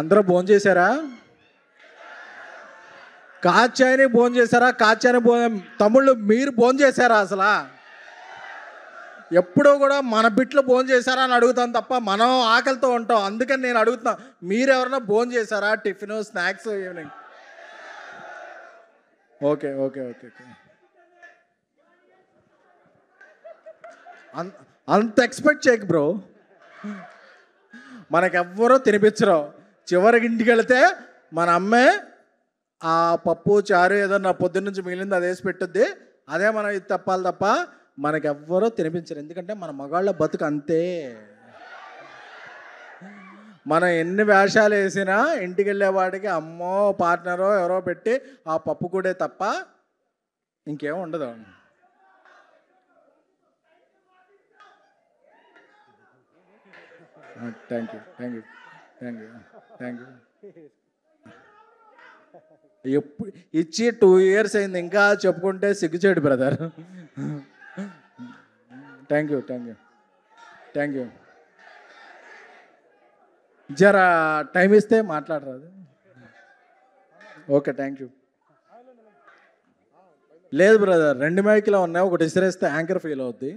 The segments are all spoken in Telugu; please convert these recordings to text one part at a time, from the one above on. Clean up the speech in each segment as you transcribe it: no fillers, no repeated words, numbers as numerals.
అందరూ భోంచేశారా? కాచాయని భోంచేశారా? కాచాయని తమ్ముళ్ళు మీరు భోంచేశారా? అసలు ఎప్పుడూ కూడా మన బిట్లు భోంచేశారా అని అడుగుతాను తప్ప మనం ఆకలితో ఉంటాం. అందుకని నేను అడుగుతున్నా, మీరు ఎవరైనా భోంచేశారా? Tiffin, snacks, evening? Okay okay okay okay. అంత ఎక్స్పెక్ట్ చేయకు బ్రో. మనకెవ్వరూ తినిపించరు. చివరికి ఇంటికి వెళితే మన అమ్మే ఆ పప్పు చారు ఏదన్నా పొద్దున్న నుంచి మిగిలింది అది వేసి పెట్టుద్ది. అదే మనం ఇది తప్పాలి తప్ప మనకెవ్వరూ తినిపించరు. ఎందుకంటే మన మగాళ్ళ బతుకు అంతే. మనం ఎన్ని వేషాలు వేసినా ఇంటికి వెళ్ళేవాడికి అమ్మో పార్ట్నరో ఎవరో పెట్టి ఆ పప్పు కూడా తప్ప ఇంకేం ఉండదు. Thank you thank you thank you thank you. ఎప్పుడు ఇచ్చి 2 years అయింది, ఇంకా చెప్పుకుంటే సిగ్గుచేడు brother. Thank you thank you thank you. జరా టైం ఇస్తే మాట్లాడరాదు. Okay thank you. లేదు బ్రదర్, 2 మైకులు ఉన్నాయి, ఒకటి ఇసిరేస్తే యాంకర్ ఫీల్ అవుద్ది.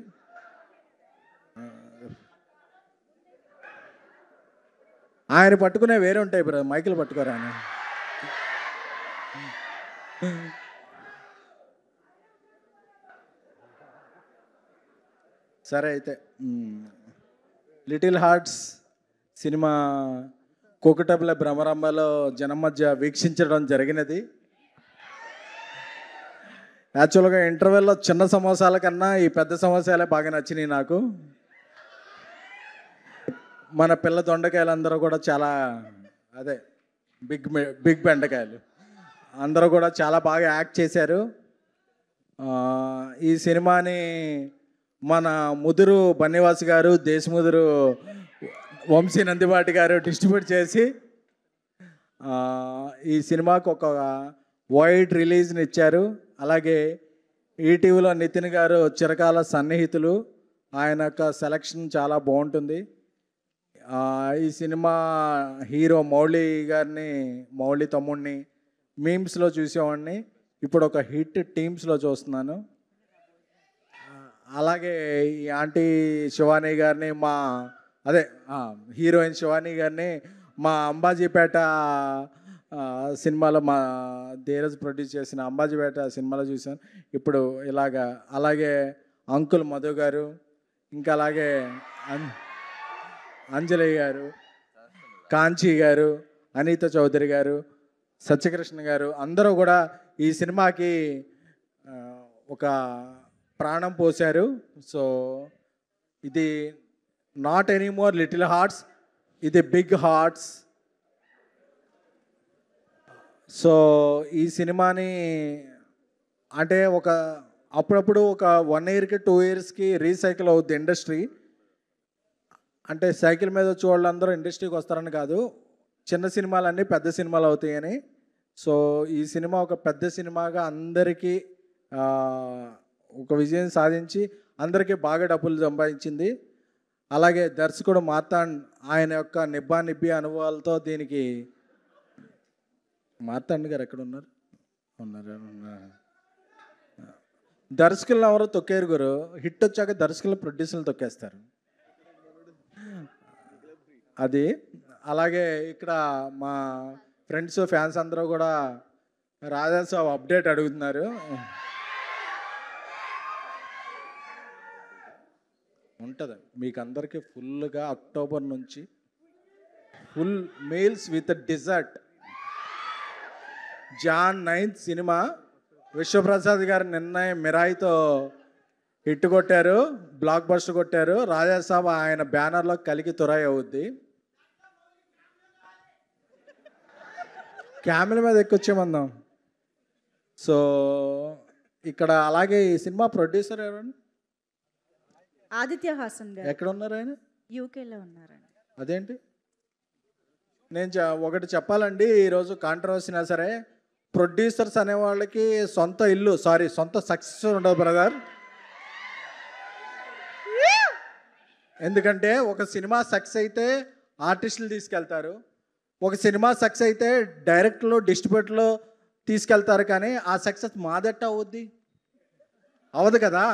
ఆయన పట్టుకునే వేరే ఉంటాయి బ్రదర్, మైకులు పట్టుకోరా ఆయన. సరే అయితే, లిటిల్ హార్ట్స్ సినిమా కోకటబుల భ్రమరంభలో జనం మధ్య వీక్షించడం జరిగినది. యాక్చువల్గా ఇంటర్వెల్లో చిన్న సమోసాల కన్నా ఈ పెద్ద సమోసాలే బాగా నచ్చినాయి నాకు. మన పిల్ల దొండకాయలు అందరూ కూడా చాలా అదే బిగ్ బెండకాయలు అందరూ కూడా చాలా బాగా యాక్ట్ చేశారు. ఈ సినిమాని మన ముదురు బన్నివాస్ గారు, దేశముదురు వంశీ నందిబాటి గారు డిస్ట్రిబ్యూట్ చేసి ఈ సినిమాకు ఒక వైడ్ రిలీజ్ని ఇచ్చారు. అలాగే ఈటీవీలో నితిన్ గారు చిరకాల సన్నిహితులు, ఆయన యొక్క సెలక్షన్ చాలా బాగుంటుంది. ఈ సినిమా హీరో మౌళి తమ్ముడిని మీమ్స్లో చూసేవాడిని, ఇప్పుడు ఒక హిట్ టీమ్స్లో చూస్తున్నాను. అలాగే ఈ ఆంటీ శివాని గారిని హీరోయిన్ శివాని గారిని మా అంబాజీపేట సినిమాలో మా ధీరజ్ ప్రొడ్యూస్ చేసిన అంబాజీపేట సినిమాలో చూశాను. ఇప్పుడు అలాగే అంకుల్ మధు గారు, ఇంకా అలాగే అంజలి గారు, కాంచీ గారు, అనిత చౌదరి గారు, సత్యకృష్ణ గారు అందరూ కూడా ఈ సినిమాకి ఒక ప్రాణం పోశారు. సో ఇది నాట్ ఎనీమోర్ లిటిల్ హార్ట్స్, ఇది బిగ్ హార్ట్స్. సో ఈ సినిమాని అంటే అప్పుడప్పుడు ఒక 1 yearకి 2 yearsకి రీసైకిల్ అవుద్ది ఇండస్ట్రీ. అంటే సైకిల్ మీద వచ్చే వాళ్ళందరూ ఇండస్ట్రీకి వస్తారని కాదు, చిన్న సినిమాలన్నీ పెద్ద సినిమాలు అవుతాయని. సో ఈ సినిమా ఒక పెద్ద సినిమాగా అందరికీ ఒక విజయం సాధించి అందరికీ బాగా డబ్బులు సంపాదించింది. అలాగే దర్శకుడు మార్తాండ్ ఆయన యొక్క నిబ్బి అనుభవాలతో దీనికి మార్తాండ్ గారు ఎక్కడ ఉన్నారు? దర్శకులను ఎవరో తొక్కేరు గురు, హిట్ వచ్చాక దర్శకులు ప్రొడ్యూసర్లు తొక్కేస్తారు అది. అలాగే ఇక్కడ మా ఫ్రెండ్స్ ఫ్యాన్స్ అందరూ కూడా రాజాసాబ్ అప్డేట్ అడుగుతున్నారు. ఉంటుంది మీకు అందరికీ ఫుల్గా అక్టోబర్ నుంచి full meals with dessert. Jan 9th cinema Vishwaprasad గారు నిన్న మిరాయితో హిట్ కొట్టారు, బ్లాక్ బస్టర్ కొట్టారు. రాజాసాబ్ ఆయన బ్యానర్లో కలికి తురాయి అవుద్ది. క్యామెల్ మీద ఎక్కొచ్చేమందాం. సో ఇక్కడ అలాగే ఈ సినిమా ప్రొడ్యూసర్ ఎవరండి? ఆదిత్య హాసన్ గారు. ఎక్కడ ఉన్నారు ఆయన? యూకేలో ఉన్నారండి. అదేంటి? నేను ఒకటి చెప్పాలండి, ఈరోజు కాంట్రవర్సీనా సరే, ప్రొడ్యూసర్స్ అనే వాళ్ళకి సొంత సక్సెస్ ఉండదు బ్రదర్. ఎందుకంటే ఒక సినిమా సక్సెస్ అయితే ఆర్టిస్టులు తీసుకెళ్తారు, ఒక సినిమా సక్సెస్ అయితే డైరెక్ట్లో డిస్ట్రిబ్యూటర్లో తీసుకెళ్తారు, కానీ ఆ సక్సెస్ మాదట్ట అవుద్ది, అవదు కదా.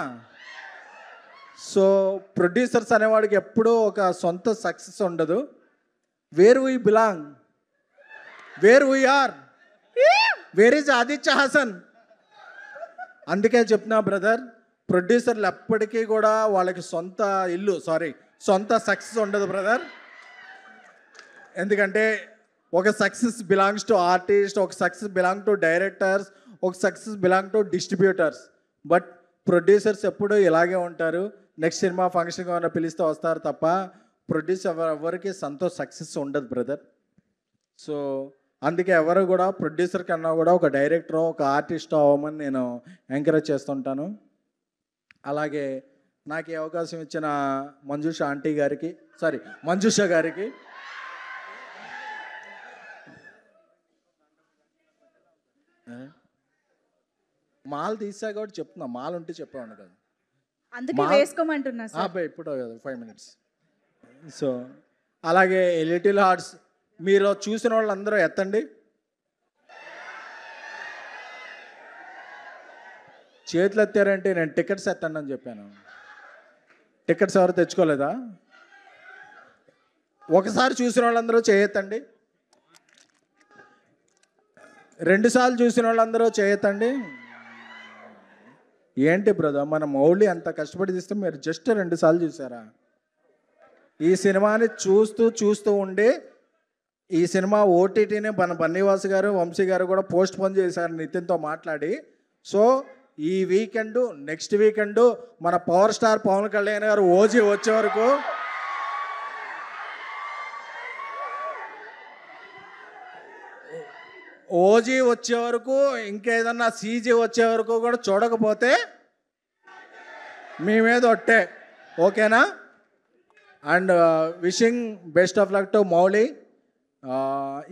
సో ప్రొడ్యూసర్స్ అనేవాడికి ఎప్పుడూ ఒక సొంత సక్సెస్ ఉండదు. Where we belong, where we are, where is Aditya Hasan. అందుకే చెప్తున్నా బ్రదర్, ప్రొడ్యూసర్లు ఎప్పటికీ కూడా వాళ్ళకి సొంత ఇల్లు, సొంత సక్సెస్ ఉండదు బ్రదర్. ఎందుకంటే ఒక సక్సెస్ బిలాంగ్స్ టు ఆర్టిస్ట్, ఒక సక్సెస్ బిలాంగ్ టు డైరెక్టర్స్, ఒక success belong to distributors. But producers ఎప్పుడూ ఇలాగే ఉంటారు. నెక్స్ట్ సినిమా ఫంక్షన్కి ఏమైనా పిలిస్తే వస్తారు తప్ప ప్రొడ్యూసర్ ఎవరికి సక్సెస్ ఉండదు బ్రదర్. సో అందుకే ఎవరు కూడా ప్రొడ్యూసర్ కన్నా కూడా ఒక డైరెక్టర్, ఒక ఆర్టిస్ట్ అవ్వమని నేను ఎంకరేజ్ చేస్తుంటాను. అలాగే నాకు ఈ అవకాశం ఇచ్చిన మంజుష గారికి మాల్ తీసా కాబట్టి చెప్తున్నా, మాల్ ఉంటే చెప్పాను కదా, అందుకే వేసుకోమంటున్నా సార్. ఇప్పుడు 5 minutes. సో అలాగే లిటిల్ హార్ట్స్ మీరు చూసిన వాళ్ళందరూ ఎత్తండి, చేతులు ఎత్తారంటే నేను టికెట్స్ ఎత్తండి అని చెప్పాను. టికెట్స్ ఎవరు తెచ్చుకోలేదా? ఒకసారి చూసిన వాళ్ళందరూ చేయెత్తండి, 2 సార్లు చూసిన వాళ్ళందరూ చేయెత్తండి. ఏంటి బ్రదర్, మన మౌలి అంత కష్టపడి తీస్తే మీరు జస్ట్ 2 సార్లు చూసారా? ఈ సినిమాని చూస్తూ ఉండి ఈ సినిమా ఓటీటీని మన బన్నీవాసు గారు, వంశీ గారు కూడా పోస్ట్ పోన్ చేశారు నితిన్తో మాట్లాడి. సో ఈ వీకెండ్, నెక్స్ట్ వీకెండ్ మన పవర్ స్టార్ పవన్ కళ్యాణ్ గారు ఓజీ వచ్చే వరకు ఇంకేదన్నా సీజీ వచ్చే వరకు కూడా చూడకపోతే మీ మీద ఒట్టే, ఓకేనా? And wishing best of luck to Mouli.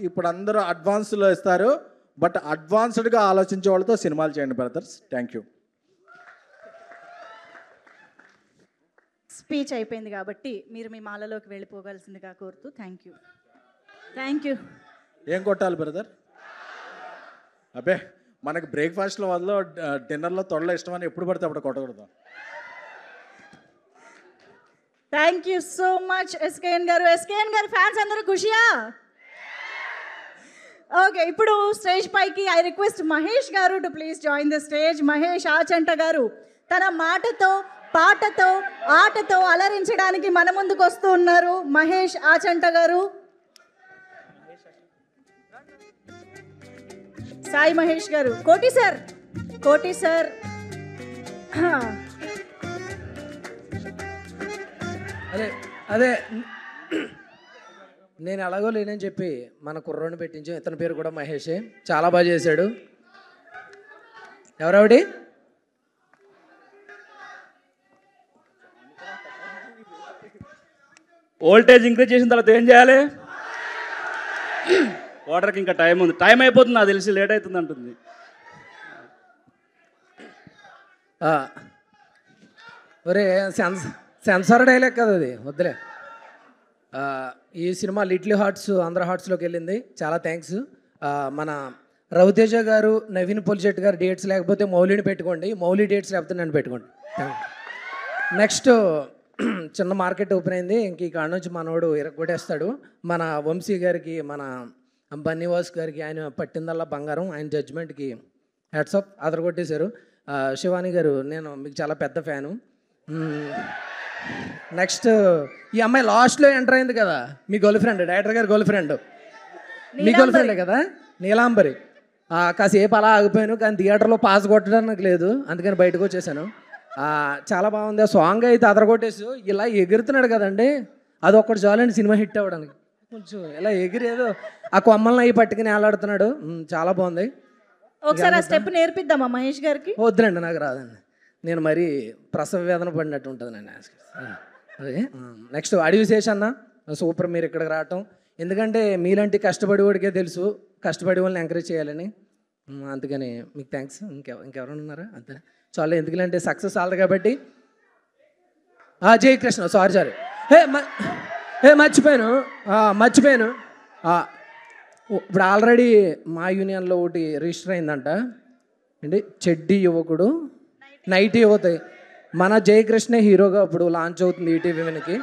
ఇప్పుడు అందరూ అడ్వాన్స్లో ఇస్తారు, బట్ అడ్వాన్స్డ్గా ఆలోచించే వాళ్ళతో సినిమాలు చేయండి బ్రదర్స్. Thank you. స్పీచ్ అయిపోయింది కాబట్టి మీరు మీ మాలలోకి వెళ్ళిపోగలసిందిగా కోరుతూ థ్యాంక్ యూ. ఏం కొట్టాలి బ్రదర్? అబ్బే మనకి బ్రేక్ఫాస్ట్లో వల్ల డిన్నర్లో తొడలో ఇష్టమని ఎప్పుడు పడితే అప్పుడు కొట్టకూడదు. Thank you so much SKN గారు. ఫ్యాన్స్ అందరూ ఖుషియా? ఓకే, ఇప్పుడు స్టేజ్ పైకి ఐ రిక్వెస్ట్ మహేష్ గారు to please join the stage. Mahesh Achanta గారు తన మాటతో, పాటతో, ఆటతో అలరించడానికి మన ముందుకు వస్తూ ఉన్నారు. మహేష్ ఆచంట గారు, సాయి మహేష్ గారు, కోటి సార్. అదే నేను అలాగో లేనని చెప్పి మన కుర్రోని పెట్టించాం. ఇతని పేరు కూడా మహేషే, చాలా బాగా చేశాడు. ఎవరావిడి? వోల్టేజ్ ఇంక్రీజ్ చేసిన తర్వాత ఏం చేయాలి? వాటర్కి ఇంకా టైం ఉంది, టైం అయిపోతుంది, నాకు తెలిసి లేట్ అవుతుంది అంటుంది. ఒరే సెన్సార్ డైలాగ్ కదా అది, వద్దులే. ఈ సినిమా లిటిల్ హార్ట్స్ ఆంధ్ర హార్ట్స్లోకి వెళ్ళింది, చాలా థ్యాంక్స్. మన రవితేజ గారు, నవీన్ పొలిశెట్టి గారు డేట్స్ లేకపోతే మౌలిని పెట్టుకోండి, మౌలి డేట్స్ లేకపోతే నన్ను పెట్టుకోండి. నెక్స్ట్ చిన్న మార్కెట్ ఓపెన్ అయింది, ఇంక ఈ కాడ నుంచి మనోడు ఇరగొట్టేస్తాడు. మన వంశీ గారికి, మన బన్నీవాస్ గారికి ఆయన పట్టిందల్లా బంగారం, ఆయన జడ్జ్మెంట్కి హ్యాట్సాప్, అదరగొట్టేశారు. శివాని గారు, నేను మీకు చాలా పెద్ద ఫ్యాను. నెక్స్ట్ ఈ అమ్మాయి లాస్ట్లో ఎంటర్ అయింది కదా, మీ గర్ల్ ఫ్రెండ్, డైరెక్టర్ గారి గర్ల్ ఫ్రెండ్, మీ గర్ల్ ఫ్రెండే కదా, నీలాంబరి. కాసేపు అలా ఆగిపోయాను, కానీ థియేటర్లో పాస్ కొట్టడానికి లేదు, అందుకని బయటకు వచ్చేసాను. చాలా బాగుంది. ఆ సాంగ్ అయితే అదరగొట్టేసి ఇలా ఎగురుతున్నాడు కదండి, అది ఒక్కటి చాలండి సినిమా హిట్ అవ్వడానికి. కొంచెం ఇలా ఎగిరేదో ఆ కొమ్మల్ని అవి పట్టుకుని వేలాడుతున్నాడు, చాలా బాగుంది. ఒకసారి ఆ స్టెప్ నేర్పిద్దామా మహేష్ గారికి? వద్దులండి, నాకు రాదండి, నేను మరీ ప్రసవ వేదన పడినట్టు ఉంటుంది నేను. అదే నెక్స్ట్ అడవి శేషన్న, సూపర్ మీరు ఇక్కడికి రావటం. ఎందుకంటే మీలాంటి కష్టపడేవాడికే తెలుసు కష్టపడే వాళ్ళని ఎంకరేజ్ చేయాలని, అందుకని మీకు థ్యాంక్స్. ఇంకెవరైనా ఉన్నారా? అంతే చాలా. ఎందుకంటే సక్సెస్ ఆలదు కాబట్టి. జయకృష్ణ, సారీ మర్చిపోయాను. ఇప్పుడు ఆల్రెడీ మా యూనియన్లో ఒకటి రిజిస్టర్ అయిందంట ఏంటి చెడ్డి యువకుడు నైట్ యువత మన జయకృష్ణ హీరోగా ఇప్పుడు లాంచ్ అవుతుంది ఈటీవీ వినికి.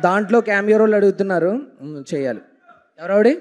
దాంట్లో క్యామియో రోల్ అడుగుతున్నారు, చేయాలి. ఎవరావిడి?